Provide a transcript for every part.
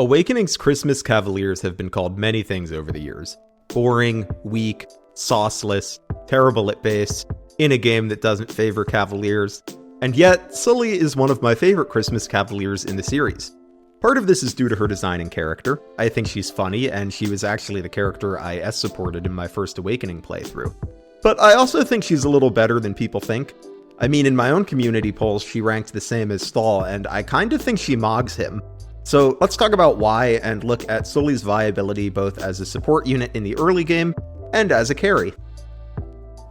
Awakening's Christmas Cavaliers have been called many things over the years. Boring, weak, sauceless, terrible at base, in a game that doesn't favor Cavaliers, and yet Sully is one of my favorite Christmas Cavaliers in the series. Part of this is due to her design and character. I think she's funny, and she was actually the character I S-supported in my first Awakening playthrough. But I also think she's a little better than people think. I mean, in my own community polls, she ranked the same as Stall, and I kinda think she mogs him. So let's talk about why and look at Sully's viability both as a support unit in the early game and as a carry.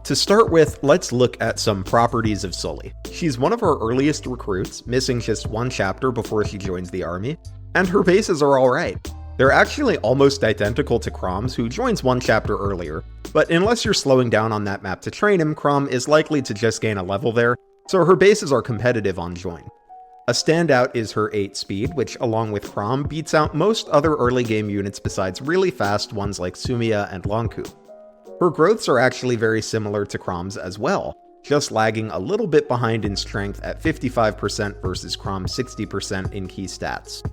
To start with, let's look at some properties of Sully. She's one of our earliest recruits, missing just one chapter before she joins the army, and her bases are alright. They're actually almost identical to Crom's, who joins one chapter earlier, but unless you're slowing down on that map to train him, Crom is likely to just gain a level there, so her bases are competitive on join. A standout is her 8 speed, which along with Crom beats out most other early game units besides really fast ones like Sumia and Longku. Her growths are actually very similar to Crom's as well, just lagging a little bit behind in strength at 55% versus Crom's 60% in key stats.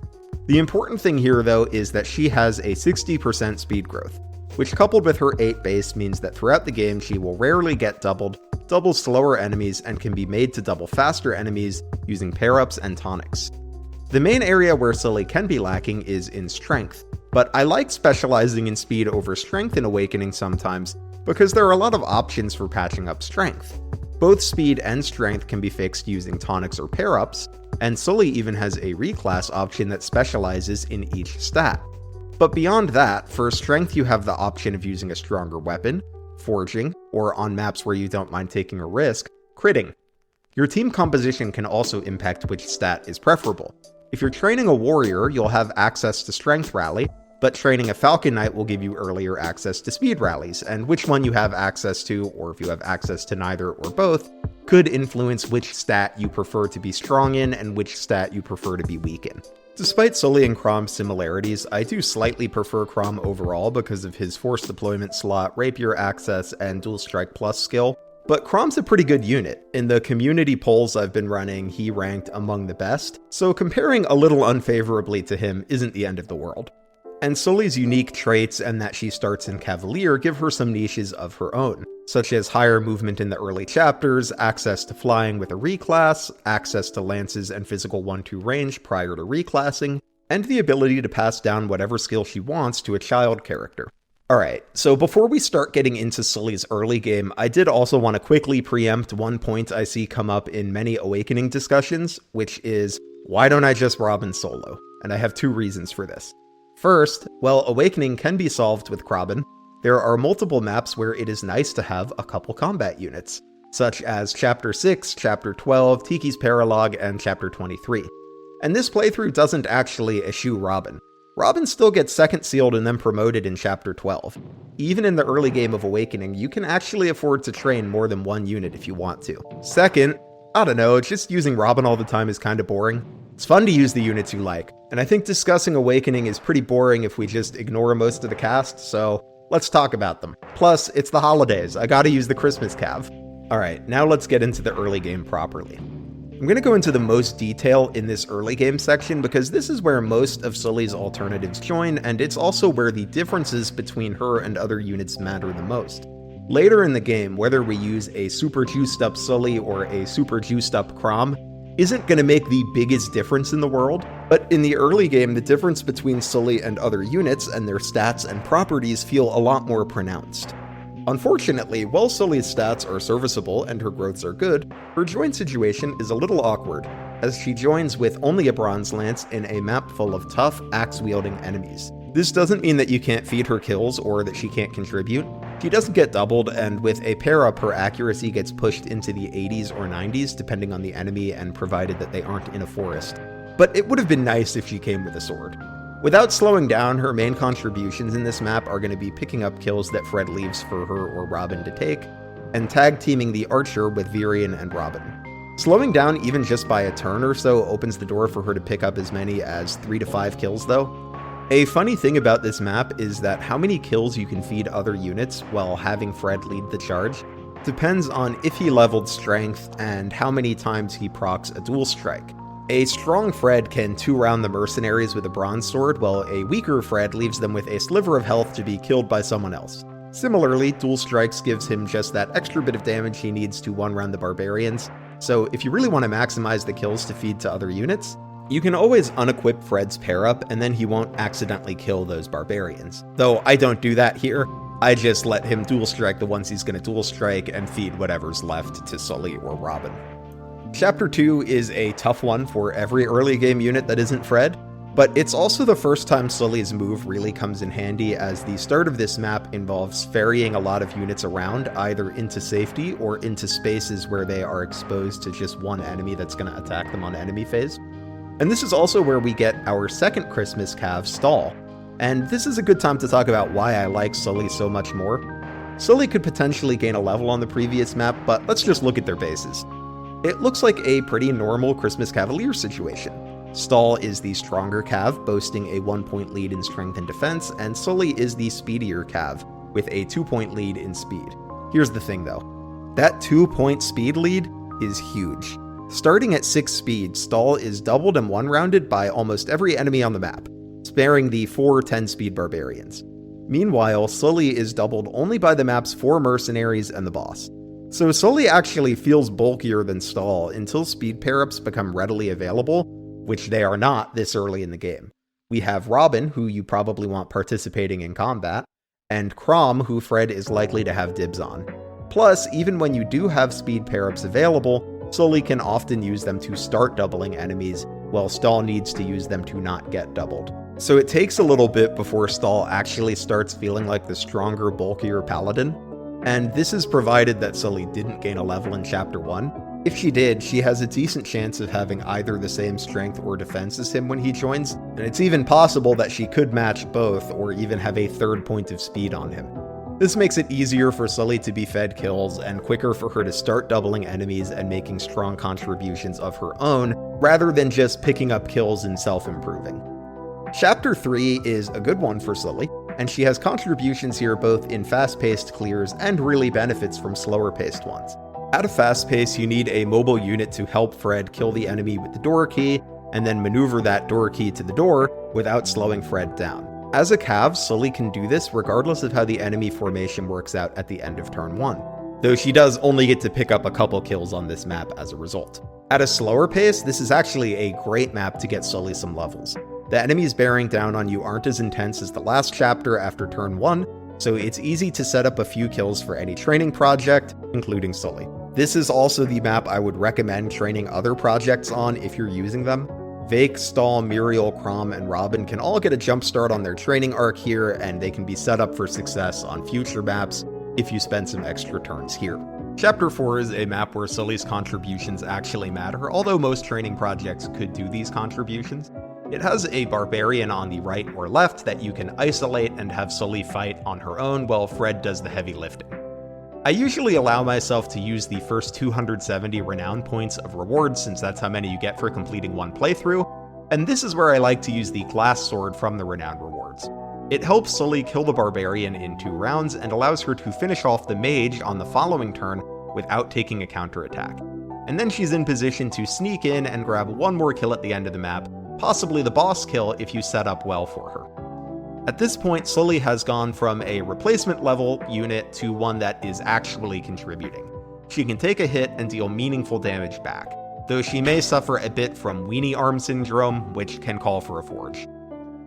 The important thing here though is that she has a 60% speed growth, which coupled with her 8 base means that throughout the game she will rarely get doubled, double slower enemies, and can be made to double faster enemies using pair-ups and tonics. The main area where Sully can be lacking is in strength, but I like specializing in speed over strength in Awakening sometimes because there are a lot of options for patching up strength. Both speed and strength can be fixed using tonics or pair-ups, and Sully even has a reclass option that specializes in each stat. But beyond that, for strength you have the option of using a stronger weapon, forging, or on maps where you don't mind taking a risk, critting. Your team composition can also impact which stat is preferable. If you're training a warrior, you'll have access to strength rally, but training a Falcon Knight will give you earlier access to speed rallies, and which one you have access to, or if you have access to neither or both, could influence which stat you prefer to be strong in and which stat you prefer to be weak in. Despite Sully and Crom's similarities, I do slightly prefer Crom overall because of his force deployment slot, rapier access, and dual strike plus skill, but Crom's a pretty good unit. In the community polls I've been running, he ranked among the best, so comparing a little unfavorably to him isn't the end of the world. And Sully's unique traits and that she starts in Cavalier give her some niches of her own, such as higher movement in the early chapters, access to flying with a reclass, access to lances and physical 1-2 range prior to reclassing, and the ability to pass down whatever skill she wants to a child character. Alright, so before we start getting into Sully's early game, I did also want to quickly preempt one point I see come up in many Awakening discussions, which is, why don't I just Robin solo? And I have 2 reasons for this. First, while Awakening can be solved with Robin, there are multiple maps where it is nice to have a couple combat units, such as Chapter 6, Chapter 12, Tiki's Paralog, and Chapter 23. And this playthrough doesn't actually eschew Robin. Robin still gets second sealed and then promoted in Chapter 12. Even in the early game of Awakening, you can actually afford to train more than one unit if you want to. Second, I don't know, just using Robin all the time is kinda boring. It's fun to use the units you like, and I think discussing Awakening is pretty boring if we just ignore most of the cast, so let's talk about them. Plus, it's the holidays, I gotta use the Christmas Cav. Alright, now let's get into the early game properly. I'm gonna go into the most detail in this early game section because this is where most of Sully's alternatives join, and it's also where the differences between her and other units matter the most. Later in the game, whether we use a super juiced up Sully or a super juiced up Crom isn't going to make the biggest difference in the world, but in the early game the difference between Sully and other units and their stats and properties feel a lot more pronounced. Unfortunately, while Sully's stats are serviceable and her growths are good, her join situation is a little awkward, as she joins with only a bronze lance in a map full of tough, axe-wielding enemies. This doesn't mean that you can't feed her kills or that she can't contribute. She doesn't get doubled, and with a pair-up her accuracy gets pushed into the 80s or 90s depending on the enemy and provided that they aren't in a forest. But it would have been nice if she came with a sword. Without slowing down, her main contributions in this map are going to be picking up kills that Fred leaves for her or Robin to take, and tag teaming the archer with Virion and Robin. Slowing down even just by a turn or so opens the door for her to pick up as many as 3 to 5 kills though. A funny thing about this map is that how many kills you can feed other units while having Fred lead the charge depends on if he leveled strength and how many times he procs a dual strike. A strong Fred can 2-round the mercenaries with a bronze sword, while a weaker Fred leaves them with a sliver of health to be killed by someone else. Similarly, Dual Strikes gives him just that extra bit of damage he needs to 1-round the barbarians, so if you really want to maximize the kills to feed to other units, you can always unequip Fred's pair-up, and then he won't accidentally kill those barbarians. Though I don't do that here, I just let him dual strike the ones he's going to dual strike and feed whatever's left to Sully or Robin. Chapter 2 is a tough one for every early game unit that isn't Fred, but it's also the first time Sully's move really comes in handy, as the start of this map involves ferrying a lot of units around, either into safety or into spaces where they are exposed to just one enemy that's going to attack them on enemy phase. And this is also where we get our second Christmas cav, Stall. And this is a good time to talk about why I like Sully so much more. Sully could potentially gain a level on the previous map, but let's just look at their bases. It looks like a pretty normal Christmas Cavalier situation. Stall is the stronger cav, boasting a 1-point lead in strength and defense, and Sully is the speedier cav, with a 2-point lead in speed. Here's the thing though, that 2-point speed lead is huge. Starting at 6 speed, Stall is doubled and 1-rounded by almost every enemy on the map, sparing the 4 10-speed barbarians. Meanwhile, Sully is doubled only by the map's 4 mercenaries and the boss. So Sully actually feels bulkier than Stall until speed pair-ups become readily available, which they are not this early in the game. We have Robin, who you probably want participating in combat, and Crom, who Fred is likely to have dibs on. Plus, even when you do have speed pair-ups available, Sully can often use them to start doubling enemies, while Stall needs to use them to not get doubled. So it takes a little bit before Stall actually starts feeling like the stronger, bulkier paladin, and this is provided that Sully didn't gain a level in Chapter 1. If she did, she has a decent chance of having either the same strength or defense as him when he joins, and it's even possible that she could match both or even have a 3rd point of speed on him. This makes it easier for Sully to be fed kills and quicker for her to start doubling enemies and making strong contributions of her own, rather than just picking up kills and self-improving. Chapter 3 is a good one for Sully, and she has contributions here both in fast-paced clears and really benefits from slower-paced ones. At a fast pace, you need a mobile unit to help Fred kill the enemy with the door key, and then maneuver that door key to the door without slowing Fred down. As a cav, Sully can do this regardless of how the enemy formation works out at the end of turn 1, though she does only get to pick up a couple kills on this map as a result. At a slower pace, this is actually a great map to get Sully some levels. The enemies bearing down on you aren't as intense as the last chapter after turn 1, so it's easy to set up a few kills for any training project, including Sully. This is also the map I would recommend training other projects on if you're using them. Vake, Stall, Muriel, Crom, and Robin can all get a jump start on their training arc here, and they can be set up for success on future maps if you spend some extra turns here. Chapter 4 is a map where Sully's contributions actually matter, although most training projects could do these contributions. It has a barbarian on the right or left that you can isolate and have Sully fight on her own while Fred does the heavy lifting. I usually allow myself to use the first 270 renown points of rewards, since that's how many you get for completing one playthrough, and this is where I like to use the glass sword from the renown rewards. It helps Sully kill the barbarian in 2 rounds and allows her to finish off the mage on the following turn without taking a counterattack. And then she's in position to sneak in and grab one more kill at the end of the map, possibly the boss kill if you set up well for her. At this point, Sully has gone from a replacement level unit to one that is actually contributing. She can take a hit and deal meaningful damage back, though she may suffer a bit from weenie arm syndrome, which can call for a forge.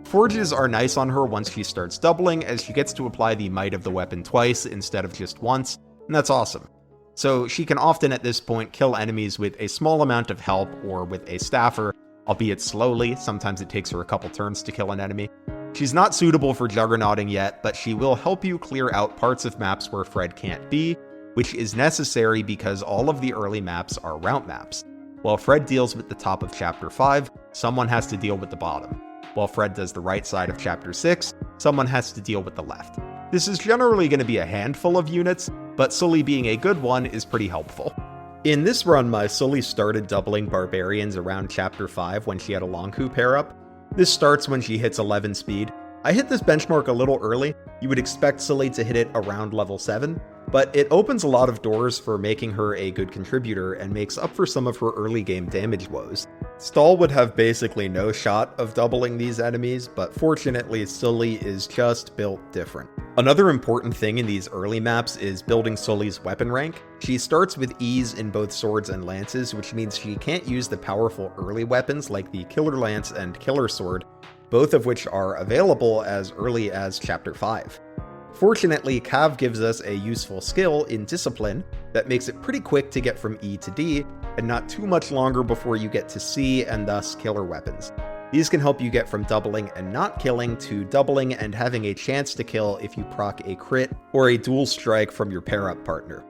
Forges are nice on her once she starts doubling, as she gets to apply the might of the weapon twice instead of just once, and that's awesome. So she can often at this point kill enemies with a small amount of help or with a staffer, albeit slowly. Sometimes it takes her a couple turns to kill an enemy. She's not suitable for juggernauting yet, but she will help you clear out parts of maps where Fred can't be, which is necessary because all of the early maps are route maps. While Fred deals with the top of Chapter 5, someone has to deal with the bottom. While Fred does the right side of Chapter 6, someone has to deal with the left. This is generally going to be a handful of units, but Sully being a good one is pretty helpful. In this run, my Sully started doubling barbarians around Chapter 5 when she had a Lonku pair up. This starts when she hits 11 speed. I hit this benchmark a little early. You would expect Sully to hit it around level 7, but it opens a lot of doors for making her a good contributor and makes up for some of her early game damage woes. Stall would have basically no shot of doubling these enemies, but fortunately Sully is just built different. Another important thing in these early maps is building Sully's weapon rank. She starts with ease in both swords and lances, which means she can't use the powerful early weapons like the Killer Lance and Killer Sword, both of which are available as early as Chapter 5. Fortunately, Cav gives us a useful skill in Discipline that makes it pretty quick to get from E to D, and not too much longer before you get to C and thus killer weapons. These can help you get from doubling and not killing to doubling and having a chance to kill if you proc a crit or a dual strike from your pair-up partner.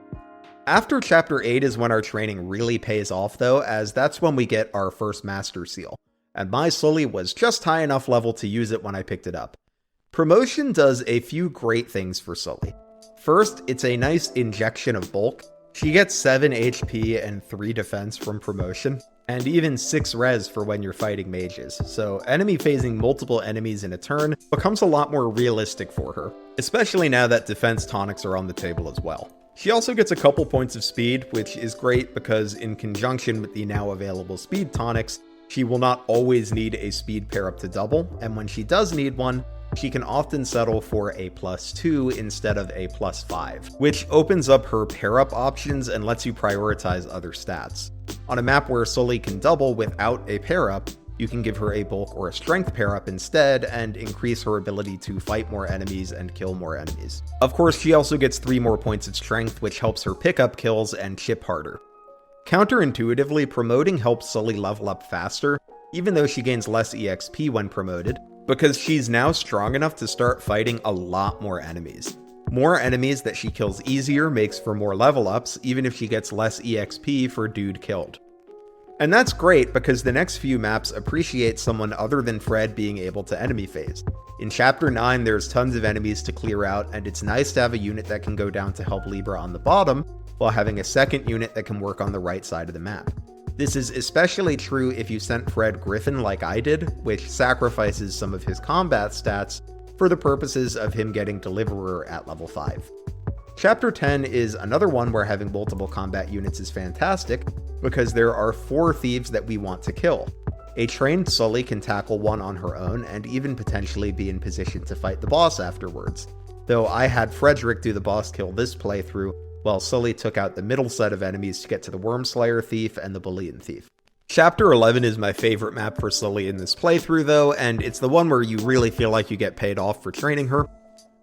After Chapter 8 is when our training really pays off though, as that's when we get our first Master Seal, and my Sully was just high enough level to use it when I picked it up. Promotion does a few great things for Sully. First, it's a nice injection of bulk. She gets 7 HP and 3 defense from promotion, and even 6 res for when you're fighting mages, so enemy phasing multiple enemies in a turn becomes a lot more realistic for her, especially now that defense tonics are on the table as well. She also gets a couple points of speed, which is great because in conjunction with the now available speed tonics, she will not always need a speed pair up to double, and when she does need one, she can often settle for a +2 instead of a +5, which opens up her pair-up options and lets you prioritize other stats. On a map where Sully can double without a pair-up, you can give her a bulk or a strength pair-up instead and increase her ability to fight more enemies and kill more enemies. Of course, she also gets 3 more points of strength, which helps her pick up kills and chip harder. Counterintuitively, promoting helps Sully level up faster, even though she gains less EXP when promoted, because she's now strong enough to start fighting a lot more enemies. More enemies that she kills easier makes for more level ups, even if she gets less EXP for dude killed. And that's great because the next few maps appreciate someone other than Fred being able to enemy phase. In Chapter 9 there's tons of enemies to clear out, and it's nice to have a unit that can go down to help Libra on the bottom, while having a second unit that can work on the right side of the map. This is especially true if you sent Fred Griffin like I did, which sacrifices some of his combat stats for the purposes of him getting Deliverer at level 5. Chapter 10 is another one where having multiple combat units is fantastic, because there are 4 thieves that we want to kill. A trained Sully can tackle one on her own and even potentially be in position to fight the boss afterwards, though I had Frederick do the boss kill this playthrough, while Sully took out the middle set of enemies to get to the Wormslayer Thief and the Bullion Thief. Chapter 11 is my favorite map for Sully in this playthrough though, and it's the one where you really feel like you get paid off for training her.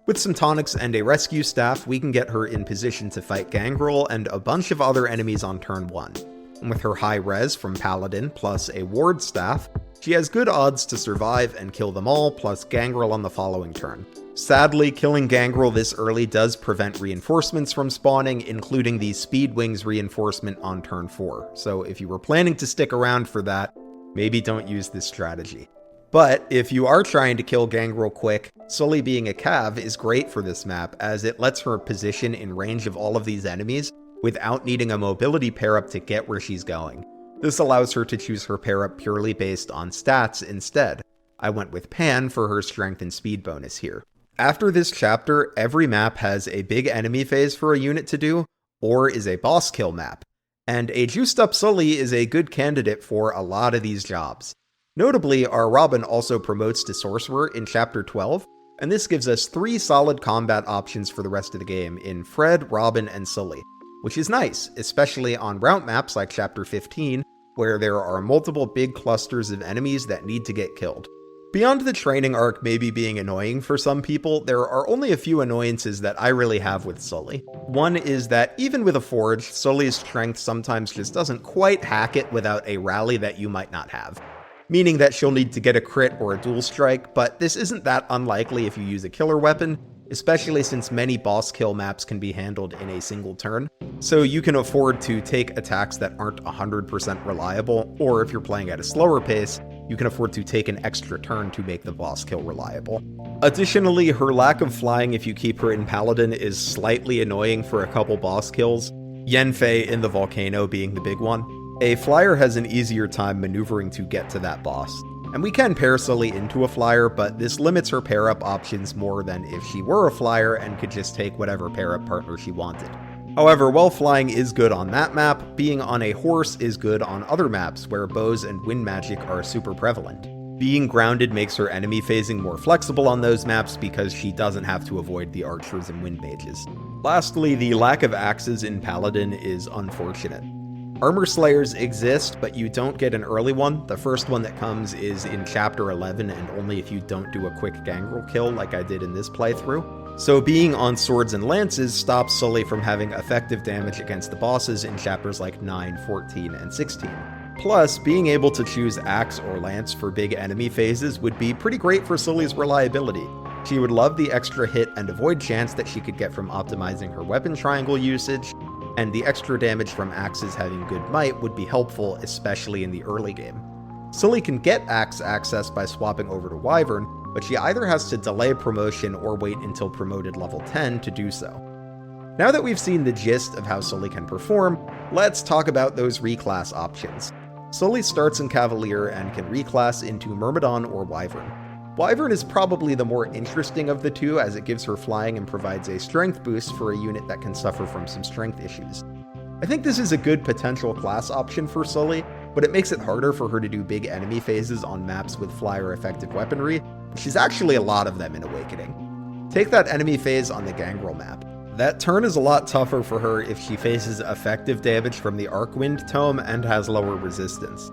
With some tonics and a rescue staff, we can get her in position to fight Gangrel and a bunch of other enemies on turn 1. And with her high res from Paladin plus a ward staff, she has good odds to survive and kill them all, plus Gangrel on the following turn. Sadly, killing Gangrel this early does prevent reinforcements from spawning, including the Speed Wings reinforcement on turn 4, so if you were planning to stick around for that, maybe don't use this strategy. But if you are trying to kill Gangrel quick, Sully being a Cav is great for this map, as it lets her position in range of all of these enemies without needing a mobility pair-up to get where she's going. This allows her to choose her pair-up purely based on stats instead. I went with Pan for her strength and speed bonus here. After this chapter, every map has a big enemy phase for a unit to do, or is a boss kill map, and a juiced up Sully is a good candidate for a lot of these jobs. Notably, our Robin also promotes to Sorcerer in Chapter 12, and this gives us 3 solid combat options for the rest of the game in Fred, Robin, and Sully, which is nice, especially on route maps like Chapter 15, where there are multiple big clusters of enemies that need to get killed. Beyond the training arc maybe being annoying for some people, there are only a few annoyances that I really have with Sully. One is that even with a Forge, Sully's strength sometimes just doesn't quite hack it without a rally that you might not have. Meaning that she'll need to get a crit or a dual strike, but this isn't that unlikely if you use a killer weapon, especially since many boss kill maps can be handled in a single turn, so you can afford to take attacks that aren't 100% reliable, or if you're playing at a slower pace, you can afford to take an extra turn to make the boss kill reliable. Additionally, her lack of flying if you keep her in Paladin is slightly annoying for a couple boss kills, Yenfei in the volcano being the big one. A flyer has an easier time maneuvering to get to that boss. And we can pair Sully into a flyer, but this limits her pair-up options more than if she were a flyer and could just take whatever pair-up partner she wanted. However, while flying is good on that map, being on a horse is good on other maps where bows and wind magic are super prevalent. Being grounded makes her enemy phasing more flexible on those maps because she doesn't have to avoid the archers and wind mages. Lastly, the lack of axes in Paladin is unfortunate. Armor Slayers exist, but you don't get an early one. The first one that comes is in Chapter 11, and only if you don't do a quick gangrel kill like I did in this playthrough. So being on swords and lances stops Sully from having effective damage against the bosses in chapters like 9, 14, and 16. Plus, being able to choose axe or lance for big enemy phases would be pretty great for Sully's reliability. She would love the extra hit and avoid chance that she could get from optimizing her weapon triangle usage, and the extra damage from axes having good might would be helpful, especially in the early game. Sully can get axe access by swapping over to Wyvern, but she either has to delay promotion or wait until promoted level 10 to do so. Now that we've seen the gist of how Sully can perform, let's talk about those reclass options. Sully starts in Cavalier and can reclass into Myrmidon or Wyvern. Wyvern is probably the more interesting of the two, as it gives her flying and provides a strength boost for a unit that can suffer from some strength issues. I think this is a good potential class option for Sully, but it makes it harder for her to do big enemy phases on maps with flyer effective weaponry, which is actually a lot of them in Awakening. Take that enemy phase on the Gangrel map. That turn is a lot tougher for her if she faces effective damage from the Arcwind Tome and has lower resistance.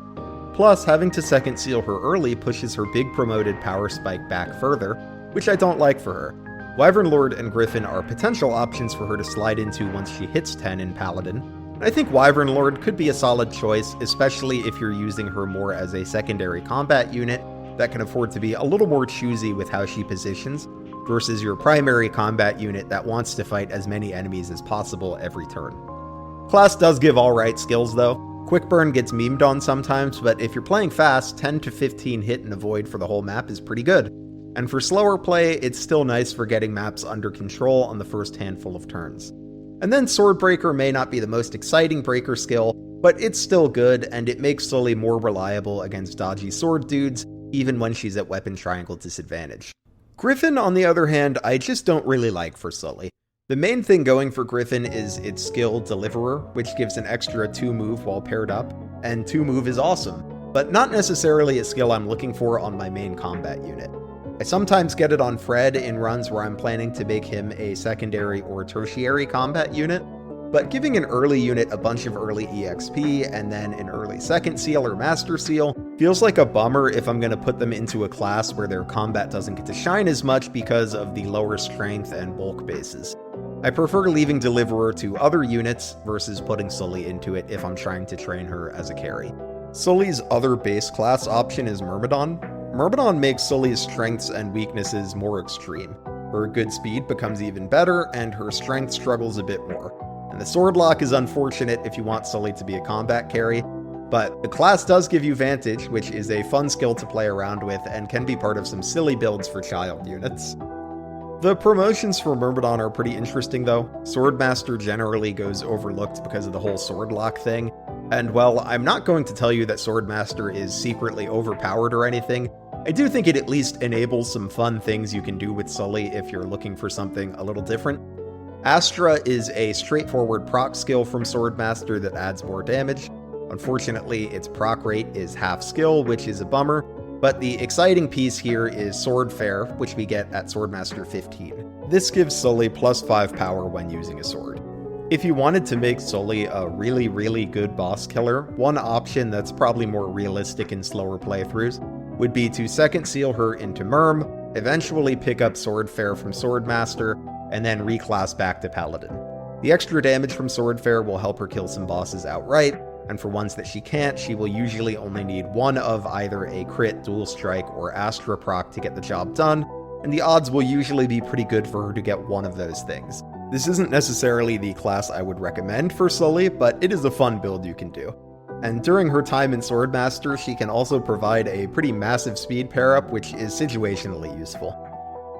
Plus, having to second seal her early pushes her big promoted power spike back further, which I don't like for her. Wyvern Lord and Griffin are potential options for her to slide into once she hits 10 in Paladin. I think Wyvern Lord could be a solid choice, especially if you're using her more as a secondary combat unit that can afford to be a little more choosy with how she positions, versus your primary combat unit that wants to fight as many enemies as possible every turn. Class does give alright skills though. Quick Burn gets memed on sometimes, but if you're playing fast, 10 to 15 hit and avoid for the whole map is pretty good. And for slower play, it's still nice for getting maps under control on the first handful of turns. And then Swordbreaker may not be the most exciting breaker skill, but it's still good, and it makes Sully more reliable against dodgy sword dudes, even when she's at weapon triangle disadvantage. Griffin, on the other hand, I just don't really like for Sully. The main thing going for Griffin is its skill Deliverer, which gives an extra 2 move while paired up, and 2 move is awesome, but not necessarily a skill I'm looking for on my main combat unit. I sometimes get it on Fred in runs where I'm planning to make him a secondary or tertiary combat unit, but giving an early unit a bunch of early EXP and then an early second seal or master seal feels like a bummer if I'm going to put them into a class where their combat doesn't get to shine as much because of the lower strength and bulk bases. I prefer leaving Deliverer to other units versus putting Sully into it if I'm trying to train her as a carry. Sully's other base class option is Myrmidon. Myrmidon makes Sully's strengths and weaknesses more extreme. Her good speed becomes even better, and her strength struggles a bit more. And the sword lock is unfortunate if you want Sully to be a combat carry, but the class does give you Vantage, which is a fun skill to play around with and can be part of some silly builds for child units. The promotions for Myrmidon are pretty interesting though. Swordmaster generally goes overlooked because of the whole sword lock thing, and while I'm not going to tell you that Swordmaster is secretly overpowered or anything, I do think it at least enables some fun things you can do with Sully if you're looking for something a little different. Astra is a straightforward proc skill from Swordmaster that adds more damage. Unfortunately, its proc rate is half skill, which is a bummer, but the exciting piece here is Swordfare, which we get at Swordmaster 15. This gives Sully +5 power when using a sword. If you wanted to make Sully a really good boss killer, one option that's probably more realistic in slower playthroughs would be to second seal her into Myrm, eventually pick up Swordfare from Swordmaster, and then reclass back to Paladin. The extra damage from Swordfare will help her kill some bosses outright, and for ones that she can't, she will usually only need one of either a crit, dual strike, or Astra proc to get the job done, and the odds will usually be pretty good for her to get one of those things. This isn't necessarily the class I would recommend for Sully, but it is a fun build you can do. And during her time in Swordmaster, she can also provide a pretty massive speed pair-up, which is situationally useful.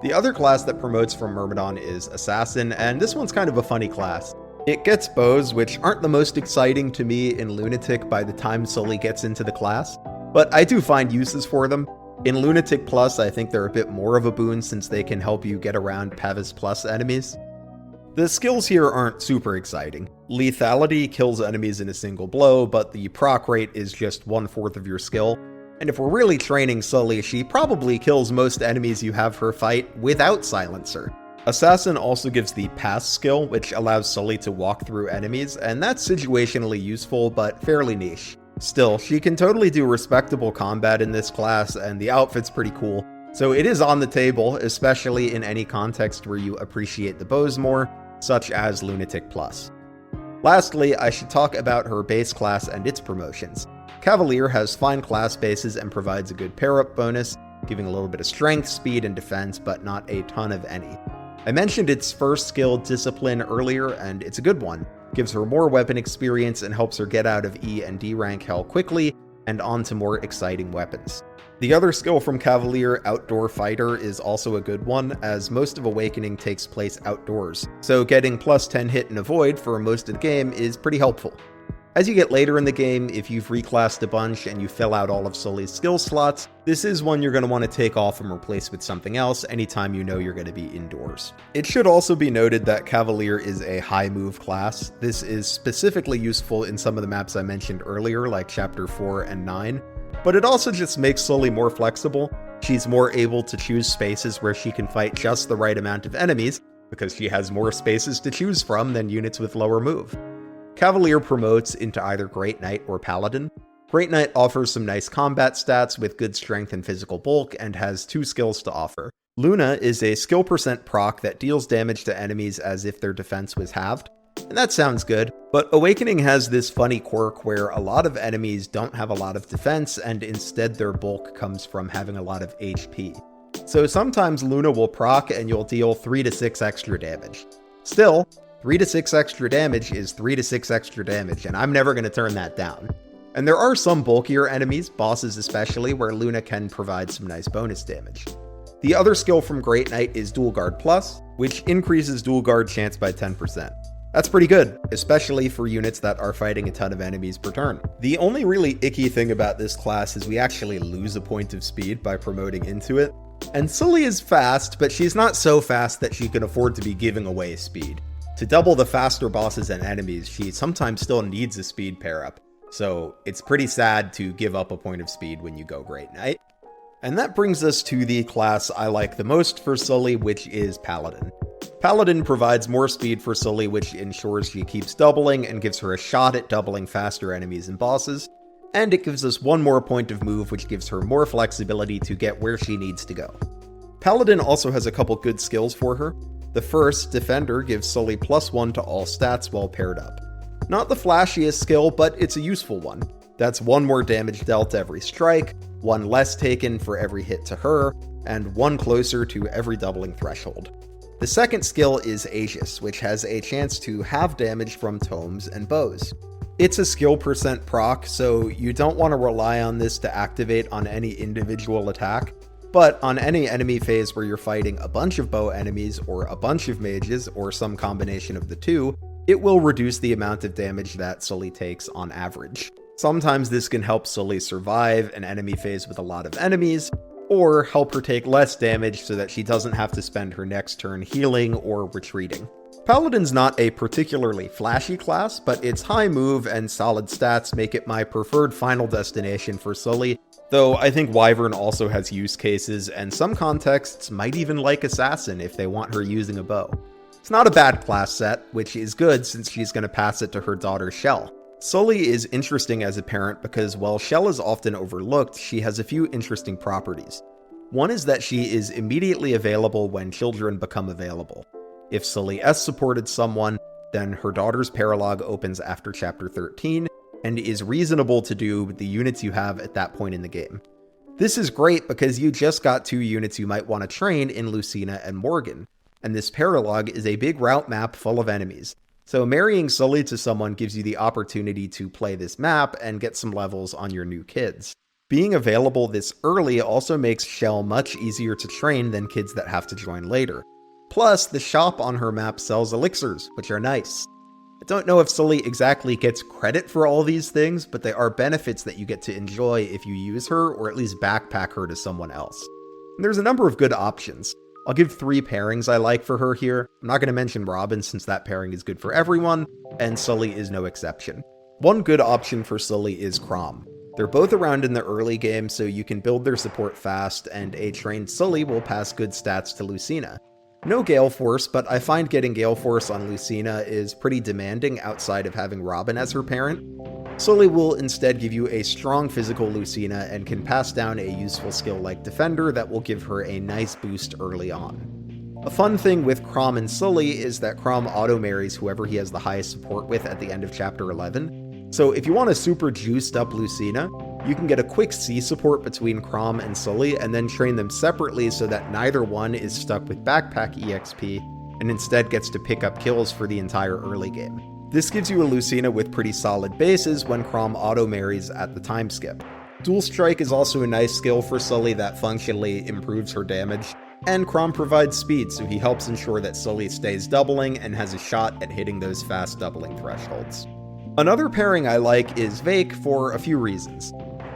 The other class that promotes from Myrmidon is Assassin, and this one's kind of a funny class. It gets bows, which aren't the most exciting to me in Lunatic by the time Sully gets into the class, but I do find uses for them. In Lunatic Plus, I think they're a bit more of a boon since they can help you get around Pavis Plus enemies. The skills here aren't super exciting. Lethality kills enemies in a single blow, but the proc rate is just 1/4 of your skill. And if we're really training Sully, she probably kills most enemies you have her fight without Silencer. Assassin also gives the Pass skill, which allows Sully to walk through enemies, and that's situationally useful, but fairly niche. Still, she can totally do respectable combat in this class, and the outfit's pretty cool. So it is on the table, especially in any context where you appreciate the bows more, such as Lunatic Plus. Lastly, I should talk about her base class and its promotions. Cavalier has fine class bases and provides a good pair-up bonus, giving a little bit of strength, speed, and defense, but not a ton of any. I mentioned its first skill, Discipline, earlier, and it's a good one. Gives her more weapon experience and helps her get out of E and D rank hell quickly and onto more exciting weapons. The other skill from Cavalier, Outdoor Fighter, is also a good one, as most of Awakening takes place outdoors, so getting plus 10 hit and avoid for most of the game is pretty helpful. As you get later in the game, if you've reclassed a bunch and you fill out all of Sully's skill slots, this is one you're going to want to take off and replace with something else anytime you know you're going to be indoors. It should also be noted that Cavalier is a high move class. This is specifically useful in some of the maps I mentioned earlier, like Chapter 4 and 9, but it also just makes Sully more flexible. She's more able to choose spaces where she can fight just the right amount of enemies, because she has more spaces to choose from than units with lower move. Cavalier promotes into either Great Knight or Paladin. Great Knight offers some nice combat stats with good strength and physical bulk and has 2 skills to offer. Luna is a skill percent proc that deals damage to enemies as if their defense was halved, and that sounds good, but Awakening has this funny quirk where a lot of enemies don't have a lot of defense and instead their bulk comes from having a lot of HP. So sometimes Luna will proc and you'll deal 3 to 6 extra damage. Still, 3 to 6 extra damage is 3 to 6 extra damage, and I'm never going to turn that down. And there are some bulkier enemies, bosses especially, where Luna can provide some nice bonus damage. The other skill from Great Knight is Dual Guard Plus, which increases dual guard chance by 10%. That's pretty good, especially for units that are fighting a ton of enemies per turn. The only really icky thing about this class is we actually lose a point of speed by promoting into it. And Sully is fast, but she's not so fast that she can afford to be giving away speed. To double the faster bosses and enemies, she sometimes still needs a speed pair-up, so it's pretty sad to give up a point of speed when you go Great Knight. And that brings us to the class I like the most for Sully, which is Paladin. Paladin provides more speed for Sully, which ensures she keeps doubling and gives her a shot at doubling faster enemies and bosses, and it gives us 1 more point of move, which gives her more flexibility to get where she needs to go. Paladin also has a couple good skills for her. The first, Defender, gives Sully +1 to all stats while paired up. Not the flashiest skill, but it's a useful one. That's 1 more damage dealt every strike, 1 less taken for every hit to her, and 1 closer to every doubling threshold. The second skill is Aegis, which has a chance to halve damage from tomes and bows. It's a skill percent proc, so you don't want to rely on this to activate on any individual attack, but on any enemy phase where you're fighting a bunch of bow enemies or a bunch of mages or some combination of the two, it will reduce the amount of damage that Sully takes on average. Sometimes this can help Sully survive an enemy phase with a lot of enemies, or help her take less damage so that she doesn't have to spend her next turn healing or retreating. Paladin's not a particularly flashy class, but its high move and solid stats make it my preferred final destination for Sully, though I think Wyvern also has use cases, and some contexts might even like Assassin if they want her using a bow. It's not a bad class set, which is good since she's going to pass it to her daughter Kjelle. Sully is interesting as a parent because while Kjelle is often overlooked, she has a few interesting properties. One is that she is immediately available when children become available. If Sully S-supported someone, then her daughter's paralog opens after Chapter 13, and is reasonable to do with the units you have at that point in the game. This is great because you just got 2 units you might want to train in Lucina and Morgan, and this paralog is a big route map full of enemies. So marrying Sully to someone gives you the opportunity to play this map and get some levels on your new kids. Being available this early also makes Kjelle much easier to train than kids that have to join later. Plus, the shop on her map sells elixirs, which are nice. I don't know if Sully exactly gets credit for all these things, but they are benefits that you get to enjoy if you use her or at least backpack her to someone else. And there's a number of good options. I'll give 3 pairings I like for her here. I'm not going to mention Robin since that pairing is good for everyone, and Sully is no exception. One good option for Sully is Chrom. They're both around in the early game, so you can build their support fast, and a trained Sully will pass good stats to Lucina. No Gale Force, but I find getting Gale Force on Lucina is pretty demanding outside of having Robin as her parent. Sully will instead give you a strong physical Lucina and can pass down a useful skill like Defender that will give her a nice boost early on. A fun thing with Chrom and Sully is that Chrom auto-marries whoever he has the highest support with at the end of Chapter 11. So if you want a super juiced up Lucina, you can get a quick C support between Chrom and Sully and then train them separately so that neither one is stuck with Backpack EXP and instead gets to pick up kills for the entire early game. This gives you a Lucina with pretty solid bases when Chrom auto-marries at the time skip. Dual Strike is also a nice skill for Sully that functionally improves her damage, and Chrom provides speed, so he helps ensure that Sully stays doubling and has a shot at hitting those fast doubling thresholds. Another pairing I like is Vake for a few reasons.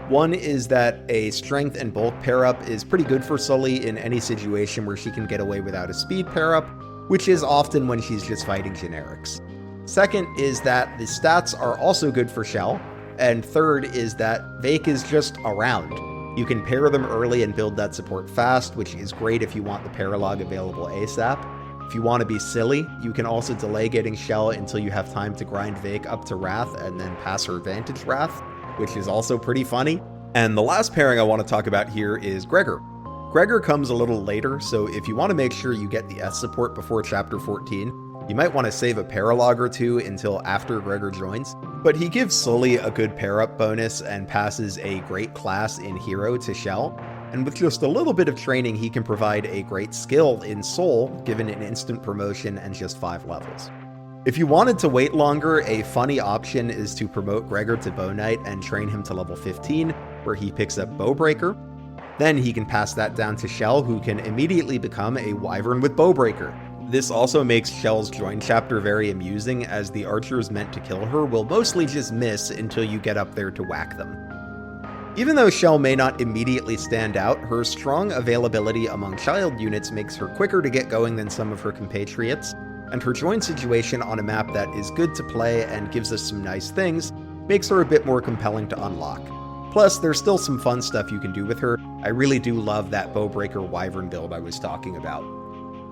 One is that a strength and bulk pair-up is pretty good for Sully in any situation where she can get away without a speed pair-up, which is often when she's just fighting generics. Second is that the stats are also good for Kjelle, and third is that Vake is just around. You can pair them early and build that support fast, which is great if you want the paralog available ASAP. If you want to be silly, you can also delay getting Kjelle until you have time to grind Vake up to Wrath and then pass her Vantage Wrath, which is also pretty funny. And the last pairing I want to talk about here is Gregor. Gregor comes a little later, so if you want to make sure you get the S support before Chapter 14, you might want to save a paralog or two until after Gregor joins, but he gives Sully a good pair-up bonus and passes a great class in Hero to Kjelle, and with just a little bit of training he can provide a great skill in Soul, given an instant promotion and just 5 levels. If you wanted to wait longer, a funny option is to promote Gregor to Bow Knight and train him to level 15, where he picks up Bowbreaker. Then he can pass that down to Kjelle, who can immediately become a Wyvern with Bowbreaker. This also makes Kjelle's join chapter very amusing, as the archers meant to kill her will mostly just miss until you get up there to whack them. Even though Kjelle may not immediately stand out, her strong availability among child units makes her quicker to get going than some of her compatriots, and her join situation on a map that is good to play and gives us some nice things makes her a bit more compelling to unlock. Plus, there's still some fun stuff you can do with her. I really do love that Bowbreaker Wyvern build I was talking about.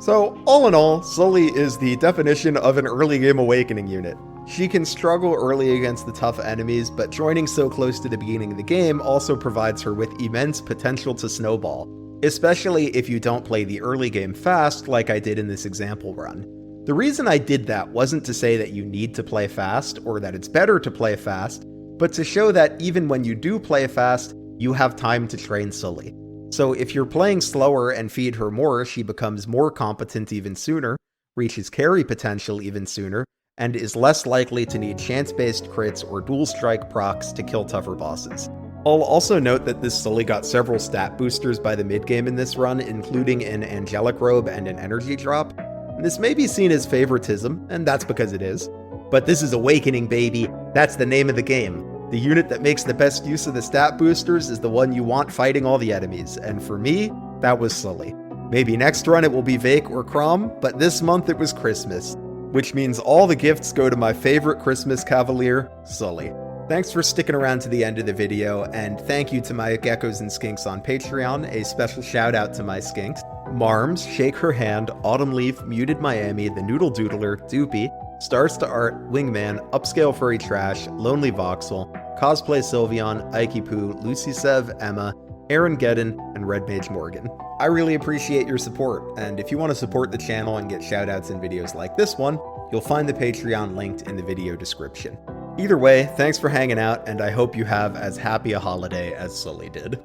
So, all in all, Sully is the definition of an early game awakening unit. She can struggle early against the tough enemies, but joining so close to the beginning of the game also provides her with immense potential to snowball, especially if you don't play the early game fast like I did in this example run. The reason I did that wasn't to say that you need to play fast or that it's better to play fast, but to show that even when you do play fast, you have time to train Sully. So if you're playing slower and feed her more, she becomes more competent even sooner, reaches carry potential even sooner, and is less likely to need chance-based crits or dual strike procs to kill tougher bosses. I'll also note that this Sully got several stat boosters by the mid-game in this run, including an Angelic Robe and an energy drop. This may be seen as favoritism, and that's because it is. But this is Awakening, baby. That's the name of the game. The unit that makes the best use of the stat boosters is the one you want fighting all the enemies, and for me, that was Sully. Maybe next run it will be Vake or Chrom, but this month it was Christmas, which means all the gifts go to my favorite Christmas Cavalier, Sully. Thanks for sticking around to the end of the video, and thank you to my geckos and skinks on Patreon. A special shout out to my skinks: Marms, Shake Her Hand, Autumn Leaf, Muted Miami, The Noodle Doodler, Doopy, Stars to Art, Wingman, Upscale Furry Trash, Lonely Voxel, Cosplay Sylveon, Aikipoo, Lucy Sev, Emma, Aaron Gedden, and Red Mage Morgan. I really appreciate your support, and if you want to support the channel and get shoutouts in videos like this one, you'll find the Patreon linked in the video description. Either way, thanks for hanging out, and I hope you have as happy a holiday as Sully did.